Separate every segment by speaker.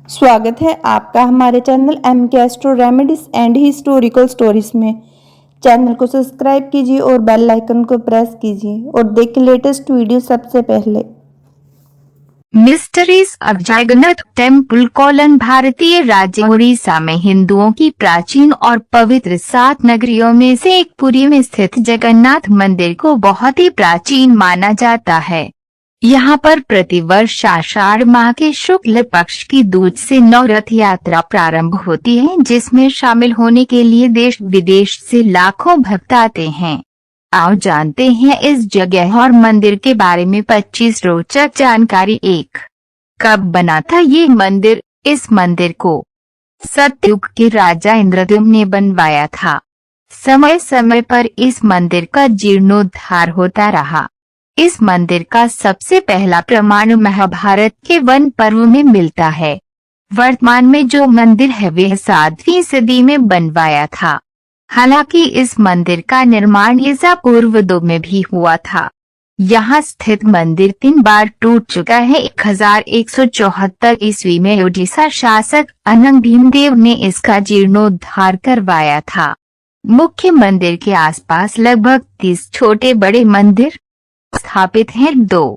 Speaker 1: स्वागत है आपका हमारे चैनल एम के astro remedies and historical stories में। चैनल को सब्सक्राइब कीजिए और बेल आइकन को प्रेस कीजिए और देखें लेटेस्ट वीडियो सबसे पहले।
Speaker 2: मिस्ट्रीज ऑफ जगन्नाथ टेम्पल भारतीय राज्य उड़ीसा में हिंदुओं की प्राचीन और पवित्र 7 नगरियों में से एक पुरी में स्थित जगन्नाथ मंदिर को बहुत ही प्राचीन माना जाता है। यहाँ पर प्रतिवर्ष आषाढ़ माह के शुक्ल पक्ष की दूज से नवरथ यात्रा प्रारंभ होती है, जिसमें शामिल होने के लिए देश विदेश से लाखों भक्त आते हैं। आओ जानते हैं इस जगह और मंदिर के बारे में 25 रोचक जानकारी। 1. कब बना था ये मंदिर? इस मंदिर को सतयुग के राजा इंद्रद्युम्न ने बनवाया था। समय समय पर इस मंदिर का जीर्णोद्धार होता रहा। इस मंदिर का सबसे पहला प्रमाण महाभारत के वन पर्व में मिलता है। वर्तमान में जो मंदिर है वह 7वीं सदी में बनवाया था। हालांकि इस मंदिर का निर्माण ईसा पूर्व 2 में भी हुआ था। यहाँ स्थित मंदिर 3 बार टूट चुका है। 1174 ईस्वी में ओडिशा शासक अनंग भीमदेव ने इसका जीर्णोद्धार करवाया था। मुख्य मंदिर के आसपास लगभग 30 छोटे बड़े मंदिर स्थापित हैं। 2.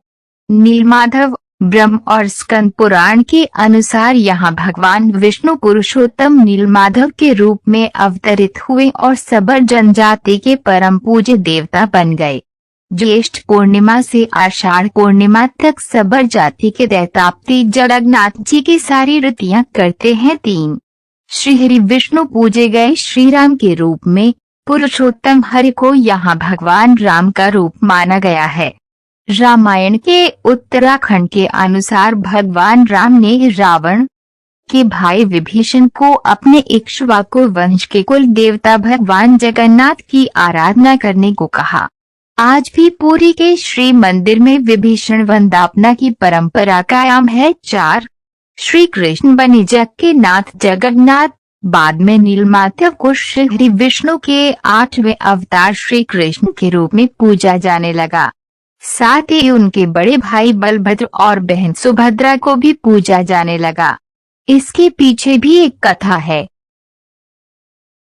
Speaker 2: नीलमाधव ब्रह्म और स्कंद पुराण के अनुसार यहाँ भगवान विष्णु पुरुषोत्तम नीलमाधव के रूप में अवतरित हुए और सबर जनजाति के परम पूज्य देवता बन गए। ज्येष्ठ पूर्णिमा से आषाढ़ पूर्णिमा तक सबर जाति के दैतापति जगन्नाथ जी की सारी रीतियां करते हैं। 3. श्री हरि विष्णु पूजे गए श्री राम के रूप में। पुरुषोत्तम हरि को यहाँ भगवान राम का रूप माना गया है। रामायण के उत्तराखंड के अनुसार भगवान राम ने रावण के भाई विभीषण को अपने इक्ष्वाकु वंश के कुल देवता भगवान जगन्नाथ की आराधना करने को कहा। आज भी पुरी के श्री मंदिर में विभीषण वंदना की परंपरा कायम है। 4. श्री कृष्ण बने जग के नाथ जगन्नाथ। बाद में नीलमाधव को श्री हरि विष्णु के 8वें अवतार श्री कृष्ण के रूप में पूजा जाने लगा। साथ ही उनके बड़े भाई बलभद्र और बहन सुभद्रा को भी पूजा जाने लगा। इसके पीछे भी एक कथा है।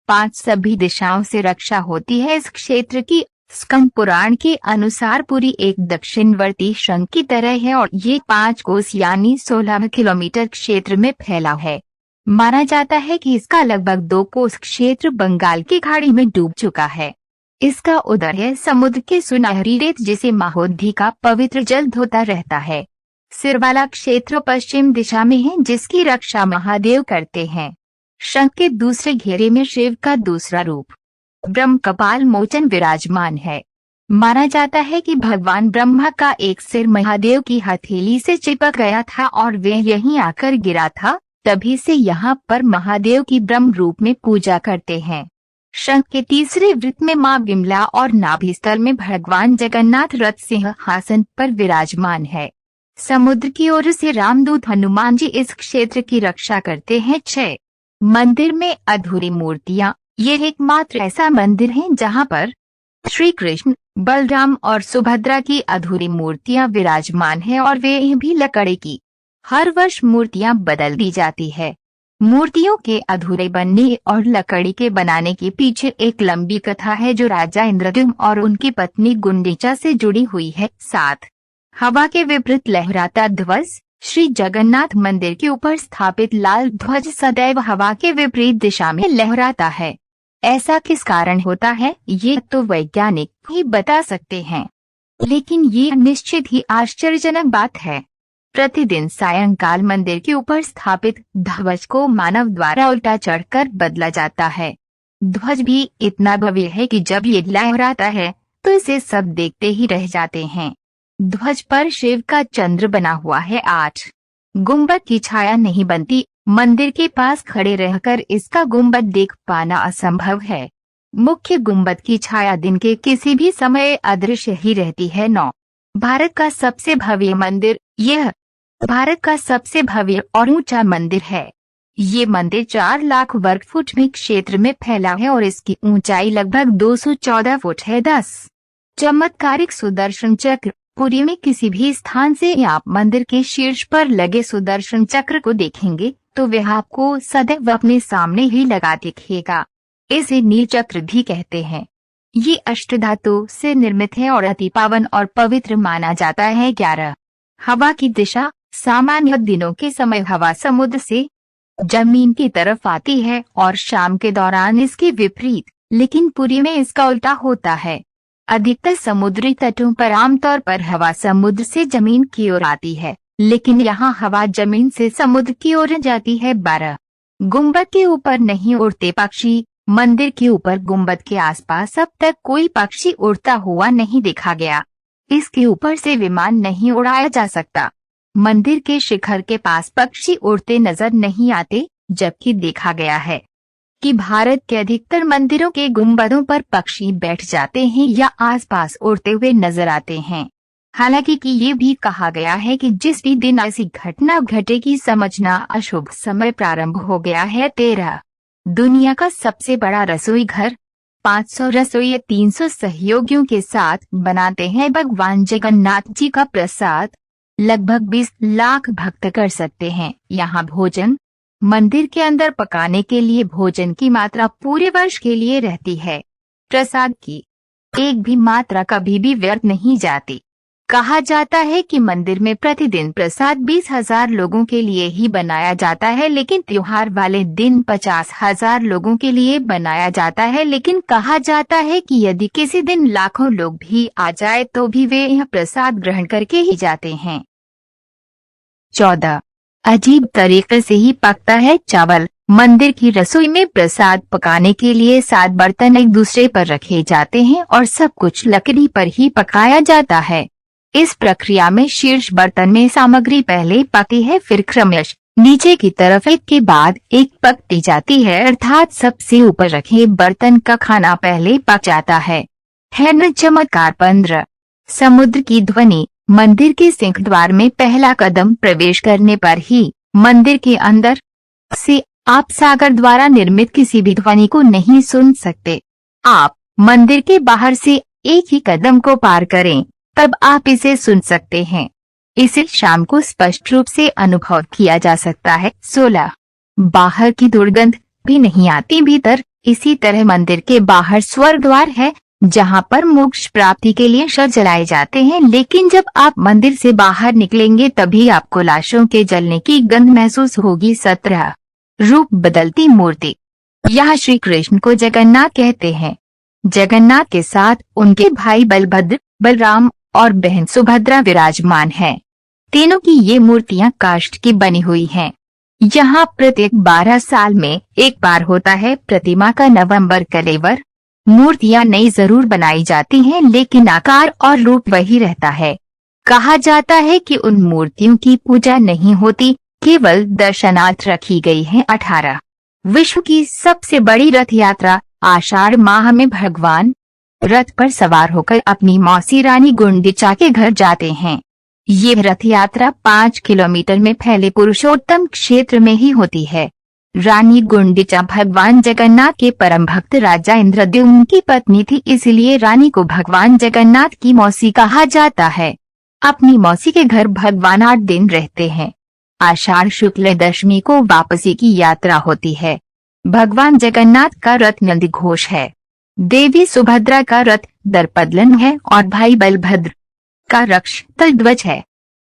Speaker 2: 5. सभी दिशाओं से रक्षा होती है इस क्षेत्र की। स्कंद पुराण के अनुसार पुरी एक दक्षिणवर्ती शंख की तरह है और ये 5 कोस यानी 16 किलोमीटर क्षेत्र में फैला है। माना जाता है कि इसका लगभग 2 कोस क्षेत्र बंगाल की खाड़ी में डूब चुका है। इसका उदर है समुद्र के सुनहरी रेत जिसे महोदधि का पवित्र जल धोता रहता है। सिर वाला क्षेत्र पश्चिम दिशा में है जिसकी रक्षा महादेव करते हैं। शंख के दूसरे घेरे में शिव का दूसरा रूप ब्रह्म कपाल मोचन विराजमान है। माना जाता है कि भगवान ब्रह्मा का एक सिर महादेव की हथेली से चिपक गया था और वह यहीं आकर गिरा था। तभी से यहाँ पर महादेव की ब्रह्म रूप में पूजा करते हैं। शंख के तीसरे वृत्त में मां विमला और नाभि स्थल में भगवान जगन्नाथ रथ सिंहासन पर विराजमान है। समुद्र की ओर से रामदूत हनुमान जी इस क्षेत्र की रक्षा करते हैं। 6. मंदिर में अधूरी मूर्तियां। ये एकमात्र ऐसा मंदिर है जहाँ पर श्री कृष्ण बलराम और सुभद्रा की अधूरी मूर्तियां विराजमान है और वे भी लकड़ी की। हर वर्ष मूर्तियां बदल दी जाती है। मूर्तियों के अधूरे बनने और लकड़ी के बनाने के पीछे एक लंबी कथा है जो राजा इंद्रद्युम्न और उनकी पत्नी गुंडीचा से जुड़ी हुई है। 7. हवा के विपरीत लहराता ध्वज। श्री जगन्नाथ मंदिर के ऊपर स्थापित लाल ध्वज सदैव हवा के विपरीत दिशा में लहराता है। ऐसा किस कारण होता है ये तो वैज्ञानिक ही बता सकते हैं, लेकिन ये निश्चित ही आश्चर्यजनक बात है। प्रतिदिन सायंकाल मंदिर के ऊपर स्थापित ध्वज को मानव द्वारा उल्टा चढ़कर बदला जाता है। ध्वज भी इतना भव्य है कि जब ये लहराता है तो इसे सब देखते ही रह जाते हैं। ध्वज पर शिव का चंद्र बना हुआ है। 8. गुंबद की छाया नहीं बनती। मंदिर के पास खड़े रहकर इसका गुंबद देख पाना असंभव है। मुख्य गुंबद की छाया दिन के किसी भी समय अदृश्य ही रहती है। 9. भारत का सबसे भव्य मंदिर। यह भारत का सबसे भव्य और ऊंचा मंदिर है। ये मंदिर 4 लाख वर्ग फुट में क्षेत्र में फैला है और इसकी ऊंचाई लगभग 214 फुट है। 10. चमत्कारिक सुदर्शन चक्र। पुरी में किसी भी स्थान से आप मंदिर के शीर्ष पर लगे सुदर्शन चक्र को देखेंगे तो वह आपको सदैव अपने सामने ही लगा दिखेगा। इसे नीलचक्र भी कहते हैं। ये अष्टधातु से निर्मित है और अति पावन और पवित्र माना जाता है। 11 हवा की दिशा। सामान्य दिनों के समय हवा समुद्र से जमीन की तरफ आती है और शाम के दौरान इसके विपरीत, लेकिन पुरी में इसका उल्टा होता है। अधिकतर समुद्री तटों पर आमतौर पर हवा समुद्र से जमीन की ओर आती है, लेकिन यहाँ हवा जमीन से समुद्र की ओर जाती है। 12 गुंबद के ऊपर नहीं उड़ते पक्षी। मंदिर के ऊपर गुंबद के आसपास अब तक कोई पक्षी उड़ता हुआ नहीं देखा गया। इसके ऊपर से विमान नहीं उड़ाया जा सकता। मंदिर के शिखर के पास पक्षी उड़ते नजर नहीं आते, जबकि देखा गया है कि भारत के अधिकतर मंदिरों के गुंबदों पर पक्षी बैठ जाते हैं या आसपास उड़ते हुए नजर आते हैं। हालांकि कि ये भी कहा गया है कि जिस भी दिन ऐसी घटना घटेगी समझना अशुभ समय प्रारंभ हो गया है। 13 दुनिया का सबसे बड़ा रसोई घर। 500 रसोई 300 सहयोगियों के साथ बनाते हैं भगवान जगन्नाथ जी का प्रसाद। लगभग 20 लाख भक्त कर सकते हैं यहाँ भोजन। मंदिर के अंदर पकाने के लिए भोजन की मात्रा पूरे वर्ष के लिए रहती है। प्रसाद की एक भी मात्रा कभी भी व्यर्थ नहीं जाती। कहा जाता है कि मंदिर में प्रतिदिन प्रसाद 20,000 लोगों के लिए ही बनाया जाता है, लेकिन त्योहार वाले दिन 50,000 लोगों के लिए बनाया जाता है। लेकिन कहा जाता है कि यदि किसी दिन लाखों लोग भी आ जाए तो भी वे यह प्रसाद ग्रहण करके ही जाते हैं। 14 अजीब तरीके से ही पकता है चावल। मंदिर की रसोई में प्रसाद पकाने के लिए 7 बर्तन एक दूसरे पर रखे जाते हैं और सब कुछ लकड़ी पर ही पकाया जाता है। इस प्रक्रिया में शीर्ष बर्तन में सामग्री पहले पकती है, फिर क्रमश नीचे की तरफ एक के बाद एक पकती जाती है, अर्थात सबसे ऊपर रखे बर्तन का खाना पहले पक जाता है न चमत्कार। 15 समुद्र की ध्वनि। मंदिर के सिंह द्वार में पहला कदम प्रवेश करने पर ही मंदिर के अंदर से आप सागर द्वारा निर्मित किसी भी ध्वनि को नहीं सुन सकते। आप मंदिर के बाहर से एक ही कदम को पार करें, तब आप इसे सुन सकते हैं। इसे शाम को स्पष्ट रूप से अनुभव किया जा सकता है। 16 बाहर की दुर्गंध भी नहीं आती भीतर। इसी तरह मंदिर के बाहर स्वर्ग द्वार है, जहां पर मोक्ष प्राप्ति के लिए शव जलाए जाते हैं, लेकिन जब आप मंदिर से बाहर निकलेंगे तभी आपको लाशों के जलने की गंध महसूस होगी। 17 रूप बदलती मूर्ति। यहाँ श्री कृष्ण को जगन्नाथ कहते हैं। जगन्नाथ के साथ उनके भाई बलभद्र, बलराम और बहन सुभद्रा विराजमान हैं। तीनों की ये मूर्तियां काष्ठ की बनी हुई हैं। यहाँ प्रत्येक 12 साल में एक बार होता है प्रतिमा का नवंबर कलेवर। मूर्तियां नई जरूर बनाई जाती हैं, लेकिन आकार और रूप वही रहता है। कहा जाता है कि उन मूर्तियों की पूजा नहीं होती, केवल दर्शनार्थ रखी गई है। 18 विश्व की सबसे बड़ी रथ यात्रा। आषाढ़ माह में भगवान रथ पर सवार होकर अपनी मौसी रानी गुंडिचा के घर जाते हैं। ये रथ यात्रा 5 किलोमीटर में फैले पुरुषोत्तम क्षेत्र में ही होती है। रानी गुंडिचा भगवान जगन्नाथ के परम भक्त राजा इंद्रद्युम्न की पत्नी थी, इसलिए रानी को भगवान जगन्नाथ की मौसी कहा जाता है। अपनी मौसी के घर भगवान 8 दिन रहते हैं। आषाढ़ शुक्ल दशमी को वापसी की यात्रा होती है। भगवान जगन्नाथ का रथ नंदीघोष है, देवी सुभद्रा का रथ दर्पदलन है और भाई बलभद्र का रक्ष तलध्वज है।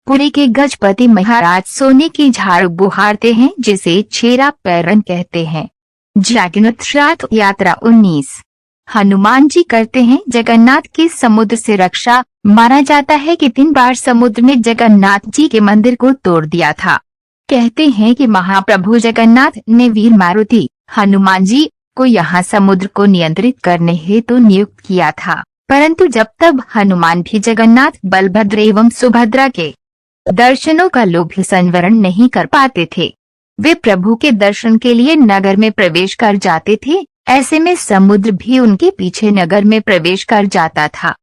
Speaker 2: पुरी के गजपति महाराज सोने की झाड़ू बुहारते हैं, जिसे छेरा पैरन कहते हैं। जगन्नाथ रथ यात्रा 19 हनुमान जी करते हैं जगन्नाथ की समुद्र से रक्षा। माना जाता है कि 3 बार समुद्र ने जगन्नाथ जी के मंदिर को तोड़ दिया था। कहते हैं कि महाप्रभु जगन्नाथ ने वीर मारुति हनुमान जी को यहाँ समुद्र को नियंत्रित करने हेतु नियुक्त किया था, परंतु जब तब हनुमान भी जगन्नाथ, बलभद्र एवं सुभद्रा के दर्शनों का लोभ संवरण नहीं कर पाते थे। वे प्रभु के दर्शन के लिए नगर में प्रवेश कर जाते थे। ऐसे में समुद्र भी उनके पीछे नगर में प्रवेश कर जाता था।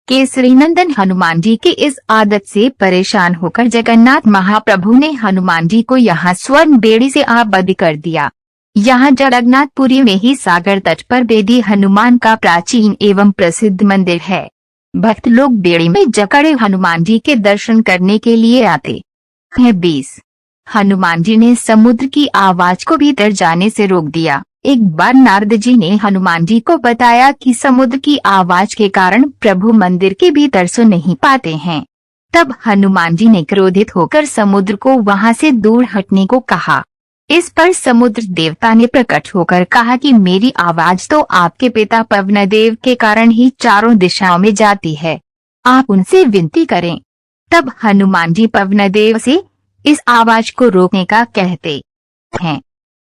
Speaker 2: केसरी नंदन हनुमान जी की इस आदत से परेशान होकर जगन्नाथ महाप्रभु ने हनुमान जी को यहाँ स्वर्ण बेड़ी से आबद्ध कर दिया। यहाँ जगन्नाथपुरी में ही सागर तट पर बेदी हनुमान का प्राचीन एवं प्रसिद्ध मंदिर है। भक्त लोग बेड़ी में जकड़े हनुमान जी के दर्शन करने के लिए आते हैं। 20 हनुमान जी ने समुद्र की आवाज को भीतर जाने से रोक दिया। एक बार नारद जी ने हनुमान जी को बताया कि समुद्र की आवाज के कारण प्रभु मंदिर के भीतर सुन नहीं पाते हैं। तब हनुमान जी ने क्रोधित होकर समुद्र को वहां से दूर हटने को कहा। इस पर समुद्र देवता ने प्रकट होकर कहा कि मेरी आवाज तो आपके पिता पवनदेव के कारण ही चारों दिशाओं में जाती है, आप उनसे विनती करें। तब हनुमान जी पवनदेव से इस आवाज को रोकने का कहते हैं।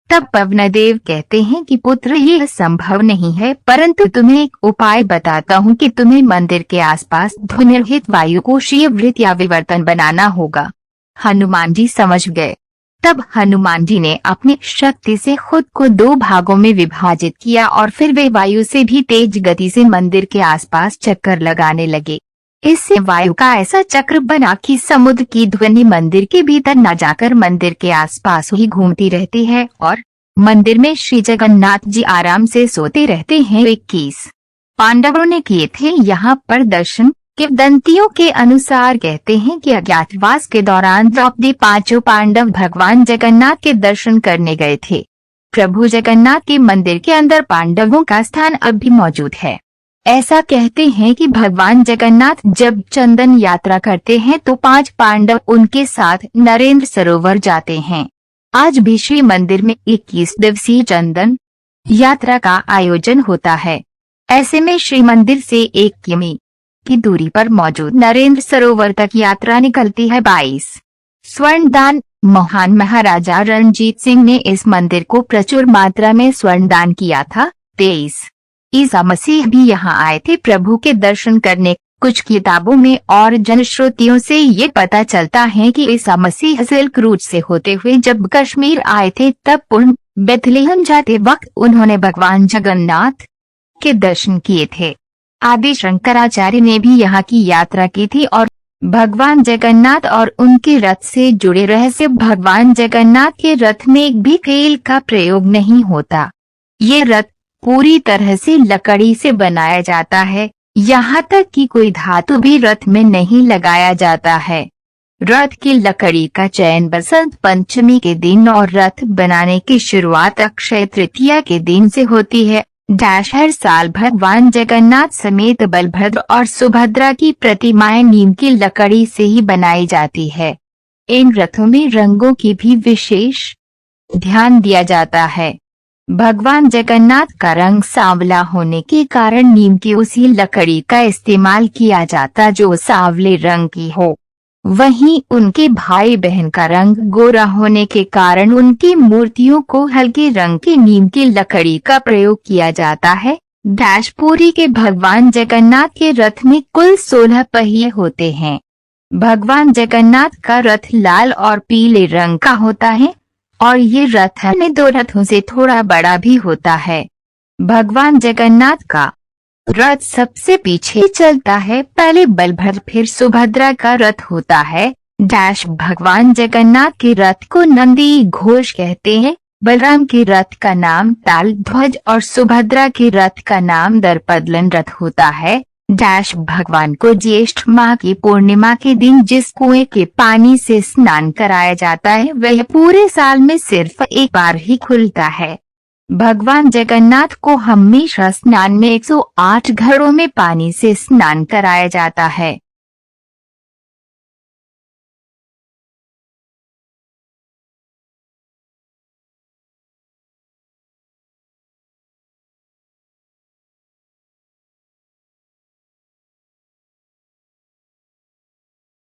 Speaker 2: तब पवनदेव कहते हैं कि पुत्र, यह संभव नहीं है, परंतु तुम्हें एक उपाय बताता हूँ कि तुम्हें मंदिर के आसपास ध्वनिरहित वायु कोशीय वृत्त या विवर्तन बनाना होगा। हनुमान जी समझ गए। तब हनुमान जी ने अपनी शक्ति से खुद को 2 भागों में विभाजित किया और फिर वे वायु से भी तेज गति से मंदिर के आसपास चक्कर लगाने लगे। इससे वायु का ऐसा चक्र बना कि समुद्र की ध्वनि मंदिर के भीतर न जाकर मंदिर के आसपास ही घूमती रहती है और मंदिर में श्री जगन्नाथ जी आराम से सोते रहते हैं। 21 पांडवों ने किए थे यहाँ पर दर्शन। किंवदंतियों के अनुसार कहते हैं कि अज्ञातवास के दौरान द्रौपदी 5 पांडव भगवान जगन्नाथ के दर्शन करने गए थे। प्रभु जगन्नाथ के मंदिर के अंदर पांडवों का स्थान अब भी मौजूद है। ऐसा कहते हैं कि भगवान जगन्नाथ जब चंदन यात्रा करते हैं तो 5 पांडव उनके साथ नरेंद्र सरोवर जाते हैं। आज भी श्री मंदिर में 21 दिवसीय चंदन यात्रा का आयोजन होता है। ऐसे में श्री मंदिर से 1 किमी की दूरी पर मौजूद नरेंद्र सरोवर तक यात्रा निकलती है। 22 स्वर्णदान। महान महाराजा रणजीत सिंह ने इस मंदिर को प्रचुर मात्रा में स्वर्णदान किया था। 23 ईसा मसीह भी यहाँ आए थे प्रभु के दर्शन करने। कुछ किताबों में और जनश्रुतियों से ये पता चलता है कि ईसा मसीह सिल्क रूट से होते हुए जब कश्मीर आए थे तब पूर्ण बेथलेहम जाते वक्त उन्होंने भगवान जगन्नाथ के दर्शन किए थे। आदि शंकराचार्य ने भी यहाँ की यात्रा की थी और भगवान जगन्नाथ और उनके रथ से जुड़े रहस्य। भगवान जगन्नाथ के रथ में एक भी तेल का प्रयोग नहीं होता। ये रथ पूरी तरह से लकड़ी से बनाया जाता है, यहाँ तक कि कोई धातु भी रथ में नहीं लगाया जाता है। रथ की लकड़ी का चयन बसंत पंचमी के दिन और रथ बनाने की शुरुआत अक्षय तृतीया के दिन से होती है। हर साल भगवान जगन्नाथ समेत बलभद्र और सुभद्रा की प्रतिमाएं नीम की लकड़ी से ही बनाई जाती है। इन रथों में रंगों की भी विशेष ध्यान दिया जाता है। भगवान जगन्नाथ का रंग सांवला होने के कारण नीम की उसी लकड़ी का इस्तेमाल किया जाता जो सांवले रंग की हो। वहीं उनके भाई बहन का रंग गोरा होने के कारण उनकी मूर्तियों को हल्के रंग की नीम की लकड़ी का प्रयोग किया जाता है। पुरी के भगवान जगन्नाथ के रथ में कुल 16 पहिए होते हैं। भगवान जगन्नाथ का रथ लाल और पीले रंग का होता है और ये रथ अन्य 2 रथों से थोड़ा बड़ा भी होता है। भगवान जगन्नाथ का रथ सबसे पीछे चलता है। पहले बलभद्र फिर सुभद्रा का रथ होता है। भगवान जगन्नाथ के रथ को नंदी घोष कहते हैं। बलराम के रथ का नाम ताल ध्वज और सुभद्रा के रथ का नाम दर्पदलन रथ होता है। भगवान को ज्येष्ठ माह की पूर्णिमा के दिन जिस कुएं के पानी से स्नान कराया जाता है वह पूरे साल में सिर्फ एक बार ही खुलता है। भगवान जगन्नाथ को हमेशा स्नान में 108 घड़ों में पानी से स्नान कराया जाता है।